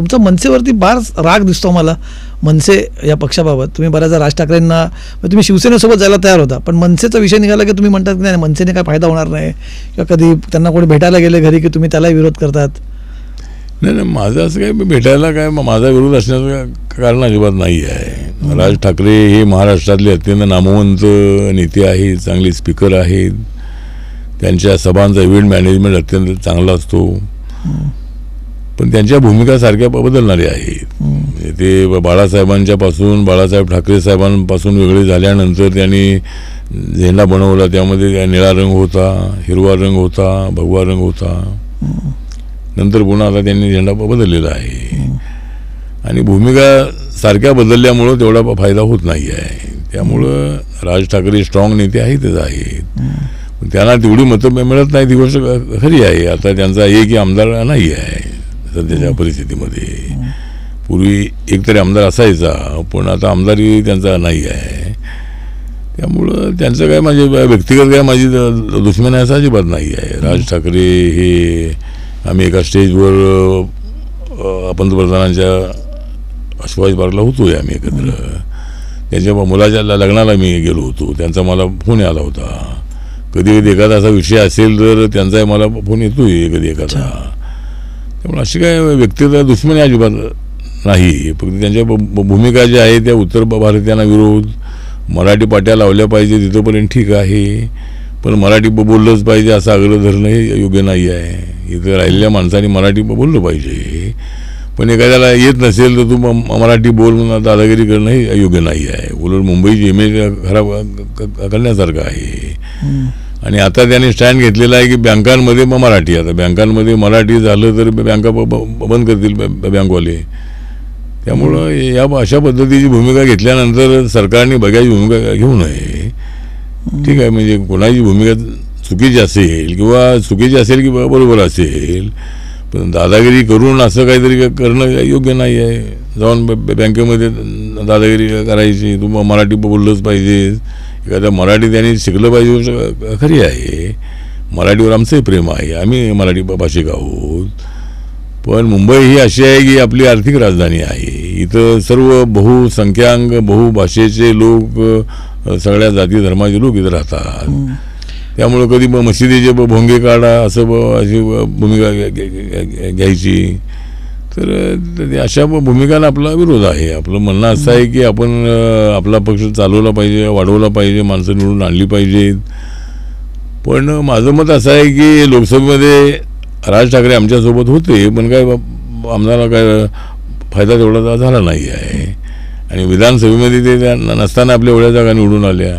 तुमचा मनसेवरती फार राग दिसतो मला, मनसे या पक्षाबाबत. तुम्ही बऱ्याचदा राज ठाकरेंना, तुम्ही शिवसेनेसोबत जायला तयार होता, पण मनसेचा विषय निघाला की तुम्ही म्हणतात की नाही मनसेने काय फायदा होणार नाही, किंवा कधी त्यांना कोणी भेटायला गेले घरी की तुम्ही त्याला विरोध करतात. नाही नाही, माझं असं काय भेटायला काय माझा विरोध असण्याचं कारण अजिबात नाही आहे. राज ठाकरे हे महाराष्ट्रातले अत्यंत नामवंत नेते आहेत, चांगले स्पीकर आहेत, त्यांच्या सभांचा इव्हेंट मॅनेजमेंट अत्यंत चांगला असतो, पण त्यांच्या भूमिका सारख्या बदलणारे आहेत. ते बाळासाहेब ठाकरे साहेबांपासून वेगळे झाल्यानंतर त्यांनी झेंडा बनवला, त्यामध्ये निळा रंग होता, हिरवा रंग होता, भगवा रंग होता. नंतर पुन्हा आता त्यांनी झेंडा बदललेला आहे, आणि भूमिका सारख्या बदलल्यामुळं तेवढा फायदा होत नाही आहे. त्यामुळं राज ठाकरे स्ट्रॉंग नेते आहेतच आहेत, त्यांना तेवढी मतं मिळत नाही, ती गोष्ट खरी आहे. आता त्यांचा एकही आमदार नाही आहे सध्याच्या परिस्थितीमध्ये. पूर्वी एकतरी आमदार असायचा, पण आता आमदारही त्यांचा नाही आहे. त्यामुळं त्यांचं काय माझे व्यक्तिगत काय माझी दुश्मनी असं अजिबात नाही आहे. राज ठाकरे हे आम्ही एका स्टेजवर पंतप्रधानांच्या शिवाजी पार्कला होतो आम्ही एकत्र. त्यांच्या मुलाच्या लग्नाला मी गेलो होतो, त्यांचा मला फोन आला होता. कधी कधी एखादा असा विषय असेल तर त्यांचा मला फोन येतोय कधी एखादा. त्यामुळे अशी काय व्यक्तिगत दुश्मनी अजिबात नाही, फक्त त्यांच्या भूमिका ज्या आहेत त्या उत्तर भारतीयांना विरोध, मराठी पाट्या लावल्या पाहिजे तिथंपर्यंत ठीक आहे, पण मराठी बोललंच पाहिजे असं आग्रह धरणं हे योग्य नाही आहे. इथं राहिलेल्या माणसांनी मराठी बोललं पाहिजे, पण एखाद्याला येत नसेल तर तू मराठी बोल म्हणून दादागिरी करणं हे योग्य नाही आहे. उलट मुंबईची इमेज खराब करण्यासारखं आहे. आणि आता त्यांनी स्टँड घेतलेला आहे की बँकांमध्ये मराठी, आता बँकांमध्ये मराठी झालं तर बँका बंद करतील बँकवाले. त्यामुळं या अशा पद्धतीची भूमिका घेतल्यानंतर सरकारने बघायची भूमिका घेऊ नये. ठीक आहे, म्हणजे कोणाची भूमिका चुकीची असेल की बरोबर असेल, पण दादागिरी करून असं काहीतरी करणं योग्य नाही आहे. जाऊन बँकेमध्ये दादागिरी करायची, तू मराठी बोललंच पाहिजे, एखाद्या मराठी त्यांनी शिकलं पाहिजे खरी आहे. मराठीवर आमचंही प्रेम आहे, आम्ही मराठी भाषिक आहोत. पण मुंबई ही अशी आहे की आपली आर्थिक राजधानी आहे. इथं सर्व बहुसंख्याक बहुभाषेचे लोक, सगळ्या जाती धर्माचे लोक इथं राहतात. त्यामुळं कधी मशिदीचे भोंगे काढा असं अशी भूमिका घ्यायची, तर अशा भूमिकांना आपला विरोध आहे. आपलं म्हणणं असं आहे की आपण आपला पक्ष चालवला पाहिजे, वाढवला पाहिजे, माणसं निवडून आणली पाहिजेत. पण माझं मत असं आहे की लोकसभेमध्ये राज ठाकरे आमच्यासोबत होते, पण काय आम्हाला काय फायदा तेवढा झाला नाही आहे. आणि विधानसभेमध्ये ते नसताना आपल्या एवढ्या जागा निवडून आल्या.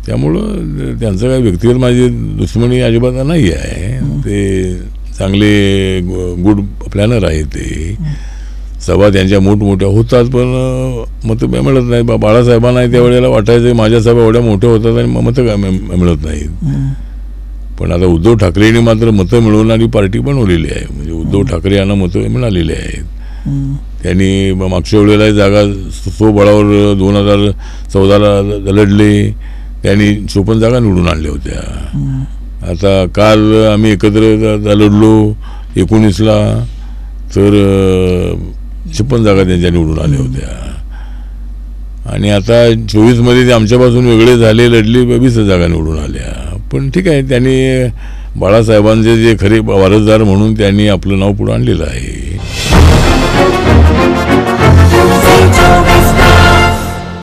त्यामुळं त्यांचं काही व्यक्तिगत माझी दुश्मनी अजिबात नाही आहे. ते चांगले गुड प्लॅनर आहेत. ते सभा त्यांच्या मोठमोठ्या होतात, पण मतं मिळत नाहीत. बाळासाहेबांना त्यावेळेला वाटायचं माझ्या सभा एवढ्या मोठ्या होतात आणि मतं काय मिळत नाहीत. पण आता उद्धव ठाकरेंनी मात्र मतं मिळवणारी पार्टी बनवलेली आहे. म्हणजे उद्धव ठाकरे यांना मतं मिळालेली आहेत. त्यांनी मागच्या वेळेला जागा स्वबळावर 2014ला लढले, त्यांनी 54 जागा निवडून आणल्या होत्या. आता काल आम्ही एकत्र लढलो 19ला, तर 56 जागा त्यांच्या निवडून आल्या होत्या. आणि आता 24मध्ये ते आमच्यापासून वेगळे झाले, लढले, 20 जागा निवडून आल्या. पण ठीक आहे, त्यांनी बाळासाहेबांचे जे खरे वारसदार म्हणून त्यांनी आपलं नाव पुढे आणलेलं आहे.